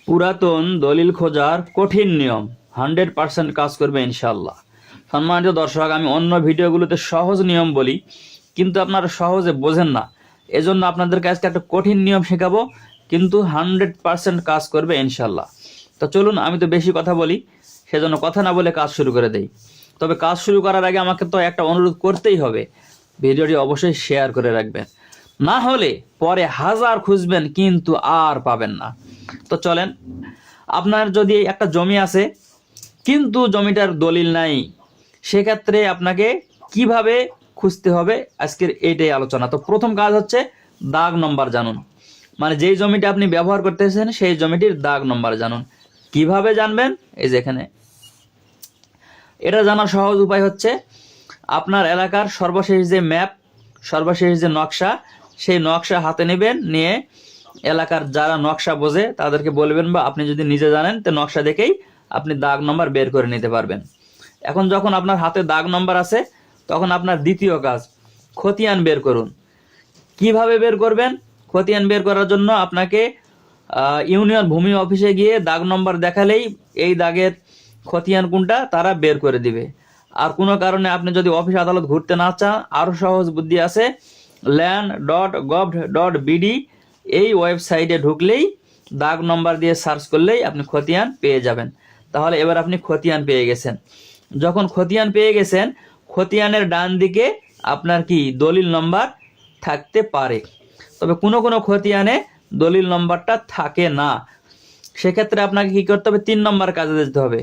পুরাতন দলিল খোঁজার কঠিন নিয়ম 100% কাজ করবে ইনশাল্লাহ। সম্মানিত দর্শক, আমি অন্য ভিডিওগুলোতে সহজ নিয়ম বলি, কিন্তু আপনারা সহজে বোঝেন না। এজন্য আপনাদের কাছে একটা কঠিন নিয়ম শেখাবো, কিন্তু 100% কাজ করবে ইনশাল্লাহ। তো চলুন, আমি তো বেশি কথা বলি, সেজন্য কথা না বলে কাজ শুরু করে দেই। তবে কাজ শুরু করার আগে আমাকে তো একটা অনুরোধ করতেই হবে, ভিডিওটি অবশ্যই শেয়ার করে রাখবেন, না হলে পরে হাজার খুঁজবেন কিন্তু আর পাবেন না। তো চলেন, আপনার যদি একটা জমি আছে কিন্তু জমিটার দলিল নাই, সেক্ষেত্রে আপনাকে কিভাবে খুঁজতে হবে আজকের এইটাই আলোচনা। তো প্রথম কাজ হচ্ছে দাগ নম্বর জানুন, মানে যেই জমিটা আপনি ব্যবহার করতেছেন সেই জমিটির দাগ নম্বর জানুন। কিভাবে জানবেন? এই যে এখানে এটা জানার সহজ উপায় হচ্ছে আপনার এলাকার সর্বশেষ যে ম্যাপ, সর্বশেষ যে নকশা, সেই নকশা হাতে নেবেন, নিয়ে এলাকার যারা নকশা বোঝে তাদেরকে বলবেন, বা আপনি যদি নিজে জানেন তো নকশা দেখেই আপনি দাগ নম্বর বের করে নিতে পারবেন। এখন যখন আপনার হাতে দাগ নম্বর আছে, তখন আপনার দ্বিতীয় কাজ খতিয়ান বের করুন। কিভাবে বের করবেন? খতিয়ান বের করার জন্য আপনাকে ইউনিয়ন ভূমি অফিসে গিয়ে দাগ নম্বর দেখালেই এই দাগের খতিয়ান কোনটা তারা বের করে দিবে। আর কোনো কারণে আপনি যদি অফিস আদালত ঘুরতে না চান, আরও সহজ বুদ্ধি আছে, land.gov.bd এই ওয়েবসাইটে ঢুকলেই দাগ নম্বর দিয়ে সার্চ করলেই আপনি খতিয়ান পেয়ে যাবেন। তাহলে এবার আপনি খতিয়ান পেয়ে গেছেন। যখন খতিয়ান পেয়ে গেছেন, খতিয়ানের ডান দিকে আপনার কি দলিল নম্বর থাকতে পারে, তবে কোনো কোনো খতিয়ানে দলিল নম্বরটা থাকে না। সেক্ষেত্রে আপনাকে কি করতে হবে? 3 নম্বর কাজে যেতে হবে।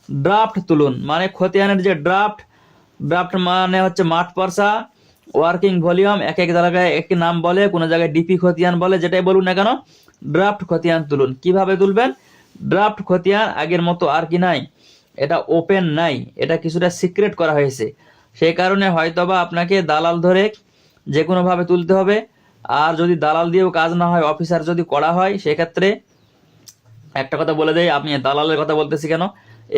ড্রাফট তুলুন, মানে খতিয়ানের যে ড্রাফট, ড্রাফট মানে হচ্ছে মাঠ পর্সা, ওয়ার্কিং ভলিউম, এক এক জায়গায় একটি নাম বলে, কোনো জায়গায় ডিপি খতিয়ান বলে, যেটাই বলুন না কেন, ড্রাফট খতিয়ান তুলুন। কিভাবে তুলবেন? ড্রাফট খতিয়ান আগের মতো আর কি নাই, এটা ওপেন নাই, এটা কিছুটা সিক্রেট করা হয়েছে। সেই কারণে হয়তোবা আপনাকে দালাল ধরে যে কোনোভাবে তুলতে হবে। আর যদি দালাল দিয়েও কাজ না হয়, অফিসার যদি করা হয়, সেক্ষেত্রে একটা কথা বলে দেয়, আমি দালালের কথা বলতেছি কেন,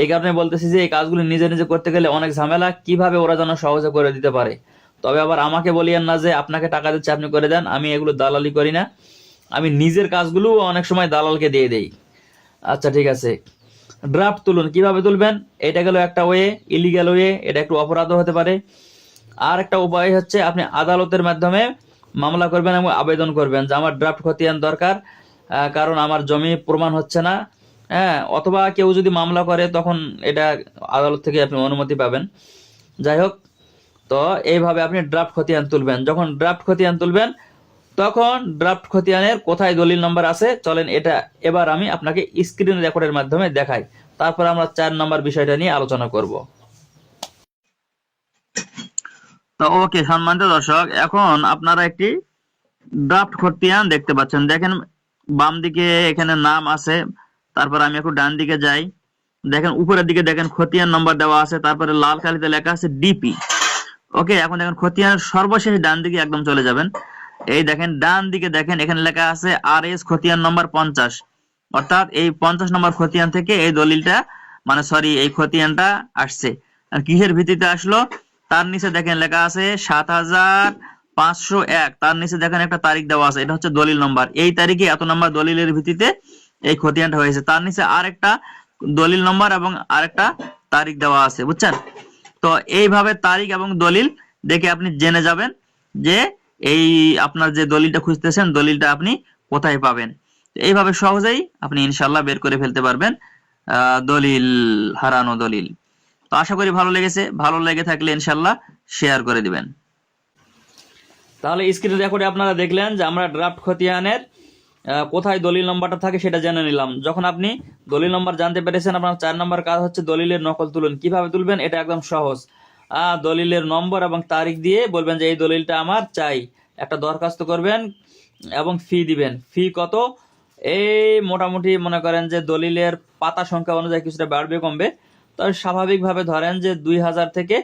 এই কারণে বলতেছি যে এই কাজগুলো নিজে নিজে করতে গেলে অনেক ঝামেলা, কিভাবে ওরা যেন সহজে করে দিতে পারে। তবে আবার আমাকে বলিয়েন না যে আপনাকে টাকা দিচ্ছে আপনি করে দেন, আমি এগুলো দালালি করি না, আমি নিজের কাজগুলো অনেক সময় দালালকে দিয়ে দেই। আচ্ছা ঠিক আছে, ড্রাফট তুলুন। কিভাবে তুলবেন? এটা গেল একটা ওয়ে, ইলিগাল ওয়ে, এটা একটু অপরাধও হতে পারে। আর একটা উপায় হচ্ছে আপনি আদালতের মাধ্যমে মামলা করবেন এবং আবেদন করবেন যে আমার ড্রাফট খতিয়ান দরকার, কারণ আমার জমি প্রমাণ হচ্ছে না। হ্যাঁ, অথবা কেউ যদি মামলা করে তখন এটা আদালত থেকে আপনি অনুমতি পাবেন। যাই হোক, তো এইভাবে আপনি ড্রাফট খতিয়ান তুলবেন। যখন ড্রাফট খতিয়ান তুলবেন, তখন ড্রাফট খতিয়ানের কোথায় দলিল নম্বর আছে, চলেন এটা এবার আমি আপনাকে স্ক্রিন রেকর্ডের মাধ্যমে দেখাই, তারপর আমরা 4 নম্বর বিষয়টা নিয়ে আলোচনা করব। তো ওকে সম্মানিত দর্শক, এখন আপনারা একটি ড্রাফট খতিয়ান দেখতে পাচ্ছেন। দেখেন বাম দিকে এখানে নাম আছে, তারপর আমি একটু ডান দিকে যাই, দেখেন উপরের দিকে দেখেন খতিয়ান নম্বর দেওয়া আছে, তারপরে লাল কালিতে লেখা আছে ডিপি। ওকে, এখন দেখেন খতিয়ানের সর্বশেষ ডান দিকে একদম চলে যাবেন, এই দেখেন ডান দিকে দেখেন এখানে লেখা আছে RS খতিয়ান নম্বর 50, অর্থাৎ এই 50 নম্বর খতিয়ান থেকে এই দলিলটা, মানে সরি এই খতিয়ানটা আসছে। আর কিসের ভিত্তিতে আসলো? তার নিচে দেখেন লেখা আছে 7501, তার নিচে দেখেন একটা তারিখ দেওয়া আছে, এটা হচ্ছে দলিল নম্বর, এই তারিখে এত নম্বর দলিলের ভিত্তিতে এই খতিয়ানটা হয়েছে। তার নিচে আরেকটা দলিল নম্বর এবং আরেকটা তারিখ দেওয়া আছে, বুঝছেন? তো এইভাবে তারিখ এবং দলিল দেখে আপনি জেনে যাবেন যে এই আপনার যে দলিলটা খুঁজতেছেন, দলিলটা আপনি কোথায় পাবেন। এইভাবে সহজেই আপনি ইনশাল্লাহ বের করে ফেলতে পারবেন দলিল, হারানো দলিল। তো আশা করি ভালো লেগেছে, ভালো লেগে থাকলে ইনশাল্লাহ শেয়ার করে দিবেন। তাহলে স্ক্রিন রেকর্ডে আপনারা দেখলেন যে আমরা ড্রাফট খতিয়ানের কোথায় দলিল নম্বরটা থাকে সেটা জেনে নিলাম। যখন আপনি দলিল নম্বর জানতে পেরেছেন, আপনার 4 নম্বর কাজ হচ্ছে দলিলের নকল তুলুন। কিভাবে তুলবেন? এটা একদম সহজ। দলিলের নম্বর এবং তারিখ দিয়ে বলবেন যে এই দলিলটা আমার চাই, একটা দরখাস্ত করবেন এবং ফি দিবেন। ফি কত? এই মোটামুটি মনে করেন যে দলিলের পাতা সংখ্যা অনুযায়ী কিছুটা বাড়বে কমবে, তবে স্বাভাবিকভাবে ধরেন যে 2000 থেকে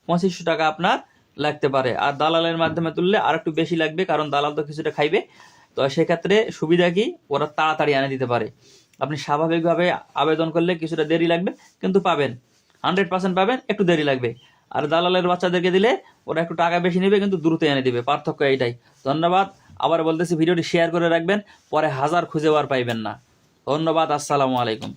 2500 টাকা আপনার লাগতে পারে। আর দালালের মাধ্যমে তুললে আর একটু বেশি লাগবে, কারণ দালাল তো কিছুটা খাইবে। তো সেক্ষেত্রে সুবিধা কি, ওরা তাড়াতাড়ি এনে দিতে পারে। আপনি স্বাভাবিকভাবে আবেদন করলে কিছুটা দেরি লাগবে, কিন্তু পাবেন, 100% পাবেন, একটু দেরি লাগবে। আর দালালের বাচ্চাদেরকে দিলে ওরা একটু টাকা বেশি নেবে, কিন্তু দ্রুত এনে দিবে, পার্থক্য এইটাই। ধন্যবাদ। আবার বলতেছি, ভিডিওটি শেয়ার করে রাখবেন, পরে হাজার খুঁজেও আর পাইবেন না। ধন্যবাদ। আসসালামু আলাইকুম।